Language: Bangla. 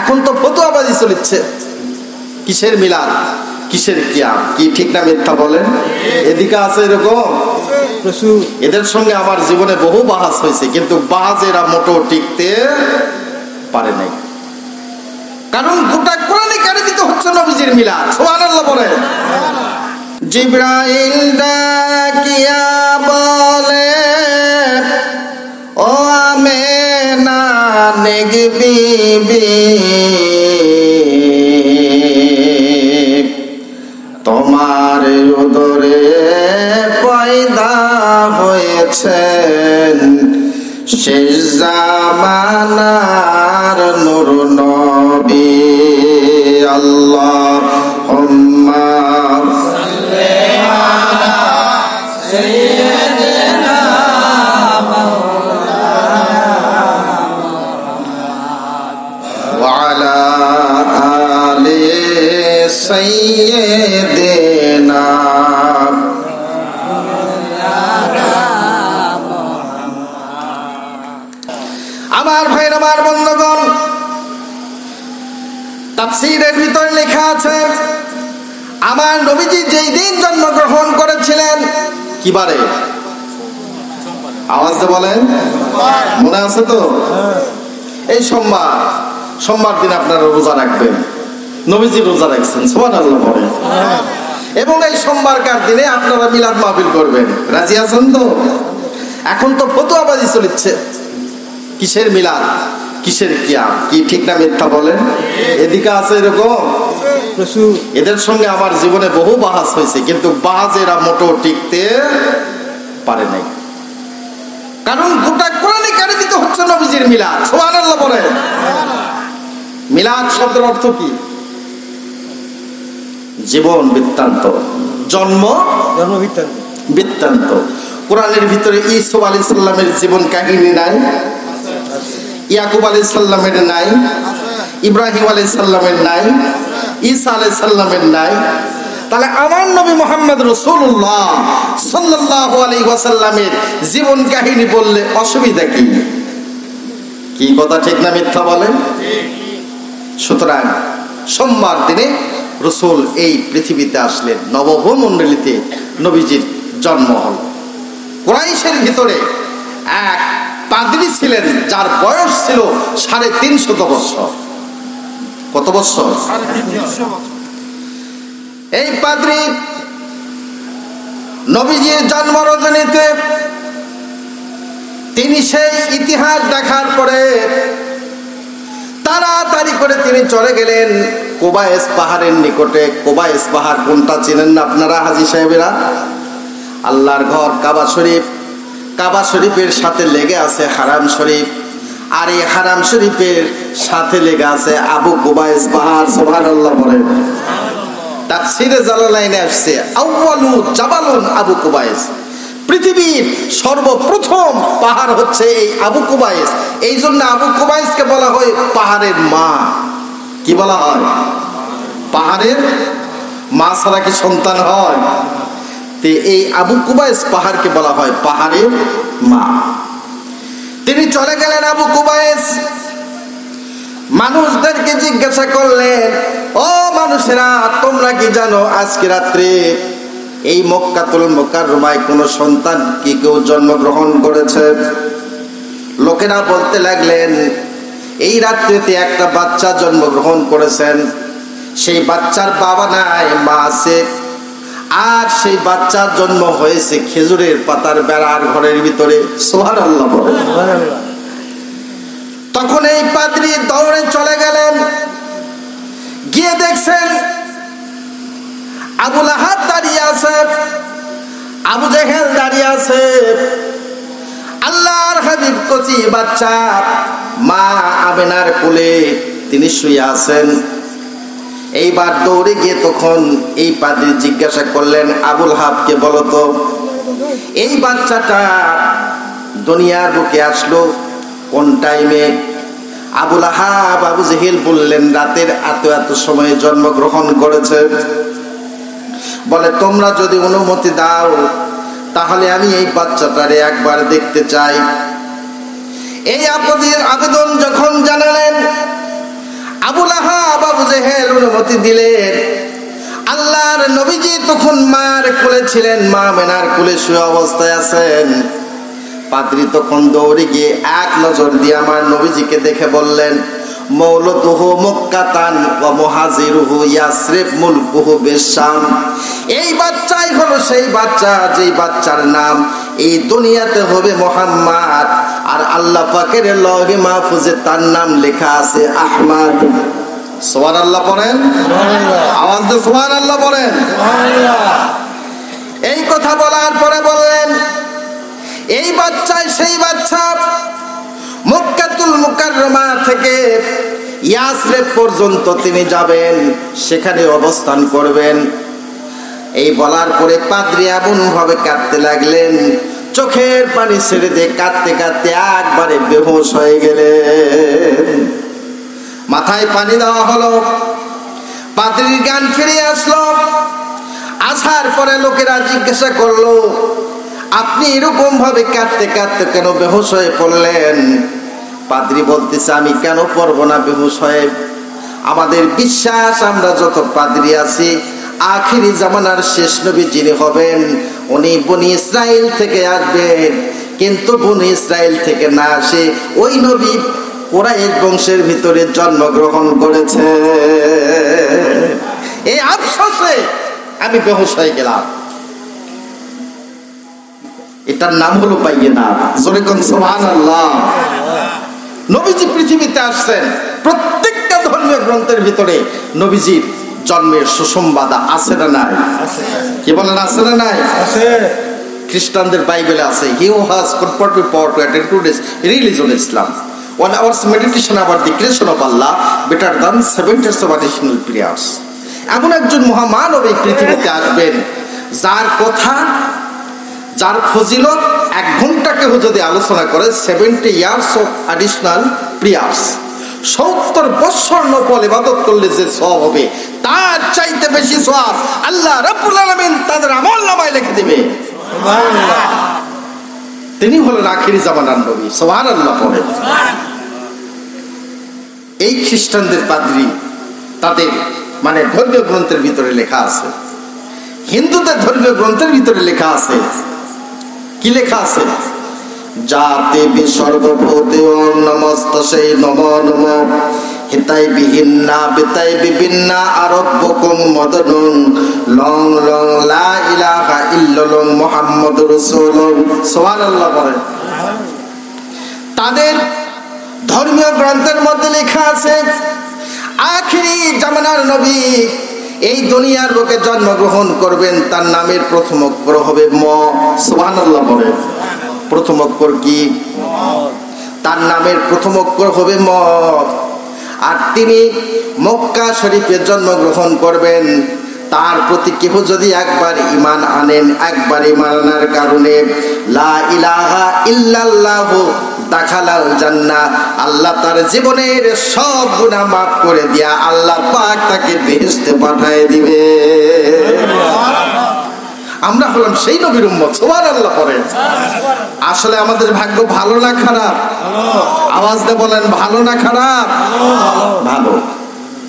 এখন তো ফতোয়াবাজি চলছে, কিসের মিলাদ, কিসের কিয়াম, কি ঠিক না মিথ্যা বলেন? এদিকে আছে এরকম, এদের সঙ্গে আমার জীবনে বহু বাহাস হয়েছে, কিন্তু বাহাজেরা মোটো টিকতে পারে নাই। কারণ গোটা কোরআনে কারিমে হচ্ছে নবীজির মিলাদ। সুবহানাল্লাহ বলে। জিবরাইল ডাকিয়া বলে, ও আমেনা নেক বিবি, তোমার উদরে পয়দা হয়েছেন শেষ জামানার নূর নবী। আল্লাহুম্মা সাল্লি আলা সাইয়্যিদিনা ওয়া আলা আলি সাইয়্যিদিনা। আমার ভাইরা, আমার বন্ধুগণ, তাফসীরের ভিতরে লেখা আছে আমার নবীজি যেই দিন জন্মগ্রহণ করেছিলেন, কি বারে? আওয়াজ দিয়ে বলেন, মনে আছে তো? এই সোমবার, সোমবার দিন আপনারা রোজা রাখবেন। নবীজি রোজা রাখছেন, সুবহানাল্লাহ বলেন। এবং এই সোমবারকার দিনে আপনারা মিলাদ মাহফিল করবেন। রাজি আছেন তো? এখন তো ফতোয়াবাজি চলছে, কিসের মিলাদ, কিসের কিয়াম, কি ঠিক না মিথ্যা বলেন? এদিকে আছে এরকম, এদের সঙ্গে আমার জীবনে বহু বাহাস হয়েছে, কিন্তু বাহাজেরা মোটো টিকতে পারে নাই। কারণ গোটা কোরআনে কারিমে হচ্ছে নবীজির মিলাদ। সুবহানাল্লাহ বলে। মিলাদ শব্দের অর্থ কি? জীবন বৃত্তান্ত, জন্ম বৃত্তান্ত। বৃত্তান্ত। কোরআনের ভিতরে ঈসা আলাইহিস সালামের জীবন কাহিনী নাই? ইয়াকুব আলাইহিস সালামের নাই? ইব্রাহিম আলাইহিস সালামের নাই? ঈসা আলাইহিস সালামের নাই? তাহলে আমার নবী মুহাম্মদ রাসূলুল্লাহ সাল্লাল্লাহু আলাইহি ওয়াসাল্লামের জীবন কাহিনী বললে অসুবিধা কি? কি কথা ঠিক না মিথ্যা বলেন? সুতরাং সোমবার দিনে রাসূল এই পৃথিবীতে আসলেন, নবভূমণ্ডলীতে নবীজির জন্ম হল। কুরাইশের ভিতরে এক পাদ্রী ছিলেন যার বয়স ছিল 350 বছর। কত বছর? 350 বছর। এই পাদ্রী নবীজির জন্ম রজনীতে তিনি সেই ইতিহাস দেখার পরে তাড়াতাড়ি করে তিনি চলে গেলেন কোবায়েস পাহাড়ের নিকটে। কোবায়েস পাহাড় কোনটা চেনেন না আপনারা হাজী সাহেবেরা? আল্লাহর ঘর কাবা শরীফ, কাবা শরীফের সাথে লেগে আছে হারাম শরীফ, আর এই হারাম শরীফের সাথে লেগে আছে আবু কুবায়েস পাহাড়। সুবহানাল্লাহ বলেন। তাফসীরে জালালাইনে আসছে আউয়ালু জাবালুন আবু কুবায়েস, পৃথিবীর সর্বপ্রথম পাহাড় হচ্ছে এই আবু কুবায়েস। এই জন্য আবু কুবায়েসকে বলা হয় পাহাড়ের মা। কি বলা হয়? পাহাড়ের মা ছাড়া কি সন্তান হয়? তে এই আবু কুবায়েস পাহাড়কে বলা হয় পাহাড়ের মা। তিনি চলে গেলেন আবু কুবায়েস, মানুষদেরকে জিজ্ঞাসা করলেন, ও মানুষেরা, তোমরা কি জানো আজকে রাত্রে এই মক্কাতুল মুকাররমায় কোন সন্তান কি কেউ জন্মগ্রহণ করেছে? লোকেরা বলতে লাগলেন, এই রাত্রিতে একটা বাচ্চা জন্মগ্রহণ করেছেন, সেই বাচ্চার বাবা নাই, মা আছে, আর সেই বাচ্চার জন্ম হয়েছে খেজুরের পাতার বেড়ার ঘরের ভিতরে। সুবহানাল্লাহ বলেন। তখন এই পাদ্রী দৌড়ে চলে গেলেন, গিয়ে দেখছেন আবু লাহাব দাঁড়িয়ে আছে, আবু জেহেল দাঁড়িয়ে আছে, আল্লাহর হাবিব কচি বাচ্চা মা আমেনার কোলে তিনি শুয়ে আছেন। এইবার দৌড়ে গিয়ে তখন এই পাদ্রী জিজ্ঞাসা করলেন আবুল হাবকে, বলো তো এই বাচ্চাটা দুনিয়ার বুকে আসলো কোন টাইমে? আবুল হাব আবু জেহেল বললেন রাতের এত সময়ে জন্মগ্রহণ করেছে। বলে তোমরা যদি অনুমতি দাও তাহলে আমি এই বাচ্চাটারে একবার দেখতে চাই। এই আবেদন যখন জানালেন জেহেল অনুমতি দিলেন। আল্লাহর নবীজি তখন মার কোলে ছিলেন, মা মেনার কোলে শুয়ে অবস্থায় আছেন। পাদ্রী তখন দৌড়ে গিয়ে এক নজর দিয়ে আমার নবীজিকে দেখে বললেন, মৌলুদুহু মক্কাতান ওয়া মুহাজিরুহু ইয়াসরিব মুলকুহু বিশাম। এই বাচ্চাই হলো সেই বাচ্চা যেই বাচ্চার নাম এই দুনিয়াতে হবে মুহাম্মদ, আর আল্লাহ পাকের লৌহে মাহফুজে তার নাম লেখা আছে আহমদ। সুবহানাল্লাহ পড়েন, আওয়াজ দিয়ে সুবহানাল্লাহ পড়েন। এই কথা বলার পরে বললেন, এই বাচ্চাই সেই বাচ্চা, মক্কাতুল মুকাররমা থেকে ইয়াসরিব পর্যন্ত তিনি যাবেন, সেখানে অবস্থান করবেন। এই বলার পরে পাদ্রী এমন ভাবে কাঁদতে লাগলেন, চোখের পানি ছেড়ে দিয়ে কাঁদতে কাঁদতে একবারে বেহুশ হয়ে গেলেন। মাথায় পানি দেওয়া হলো, পাদ্রীর জ্ঞান ফিরে আসলো। আসার পরে লোকেরা জিজ্ঞাসা করলো, আপনি এরকম ভাবে কাঁদতে কাঁদতে কেন বেহুশ হয়ে পড়লেন? পাদ্রী বলতেছে, আমি কেন পড়বো না বেহুশ হয়ে? আমাদের বিশ্বাস, আমরা যত পাদ্রী আছি, আখিরি জামানার শেষ নবী যিনি হবেন উনি বনি ইসরাইল থেকে আসবেন। কিন্তু বনি ইসরাইল থেকে না আসে ওই নবী কুরাইশ বংশের ভিতরে জন্মগ্রহণ করেছে। এই আফসোসে আমি বেহুশ হয়ে গেলাম। এটার নাম হলো বাইয়িনাত। জোরে কোন সুবহানাল্লাহ। নবীজি পৃথিবীতে আসছেন, প্রত্যেকটা ধর্মীয় গ্রন্থের ভিতরে নবীজির জন্মের সুসংবাদ আছে না নাই? কি বলেন, আছে না নাই? আছে। খ্রিস্টানদের বাইবেলে আছে, he who has conferred power to attend to this religion Islam 1 hour's meditation about the creation of Allah better than 7 years of additional prayers। এমন একজন মহামানব এই পৃথিবীতে আসবেন যার কথা, যার ফজিলত 1 ঘন্টা কেউ যদি আলোচনা করে 70 years of additional prayers, 70 বছর নফল ইবাদত করলে যে সওয়াব হবে তার চাইতে বেশি সওয়াব আল্লাহ রাব্বুল আলামিন তাদের আমলনামায় লিখে দিবে। সুবহানাল্লাহ। তিনি হলেন আখিরি জামানার নবী। সুবহানাল্লাহ পড়ে। এই খ্রিস্টানদের পাদ্রী, তাদের মানে ধর্মীয় গ্রন্থের ভিতরে লেখা আছে, হিন্দুদের ধর্মীয় গ্রন্থের ভিতরে লেখা আছে, কি লেখা আছে? যাতে বিসর্বভূতে নমস্ত সেই নম নম হিতাই বিহিন্না বিতাই বিবিন্না আরব্বকুম মদনুন লং লং লা ইলাহা ইল্লাল্লাহ মুহাম্মাদুর রাসূলুল্লাহ। সুবহানাল্লাহ বলেন। তাদের ধর্মীয় গ্রন্থের মধ্যে লেখা আছে আখিরি জামানার নবী এই দুনিয়ার বুকে জন্মগ্রহণ করবেন, তার নামের প্রথম অক্ষর হবে ম। সুবহানাল্লাহ বলেন। প্রথম অক্ষর কি? তার নামের প্রথম অক্ষর হবে ম। আর তিনি মক্কা শরীফে জন্মগ্রহণ করবেন। তার প্রতি কেহ যদি একবার ঈমান আনেন, একবার ঈমান আনার কারণে লা ইলাহা ইল্লাল্লাহ দাখালাল জান্নাহ, আল্লাহ তার জীবনের সব গুনাহ মাফ করে দিয়া আল্লাহ পাক তাকে বেহেশতে পাঠিয়ে দিবে। আমরা হলাম সেই নবীর উম্মত। সুবহানাল্লাহ পড়েন। আসলে আমাদের ভাগ্য ভালো না খারাপ? আওয়াজ দিয়ে বলেন, ভালো না খারাপ? ভালো।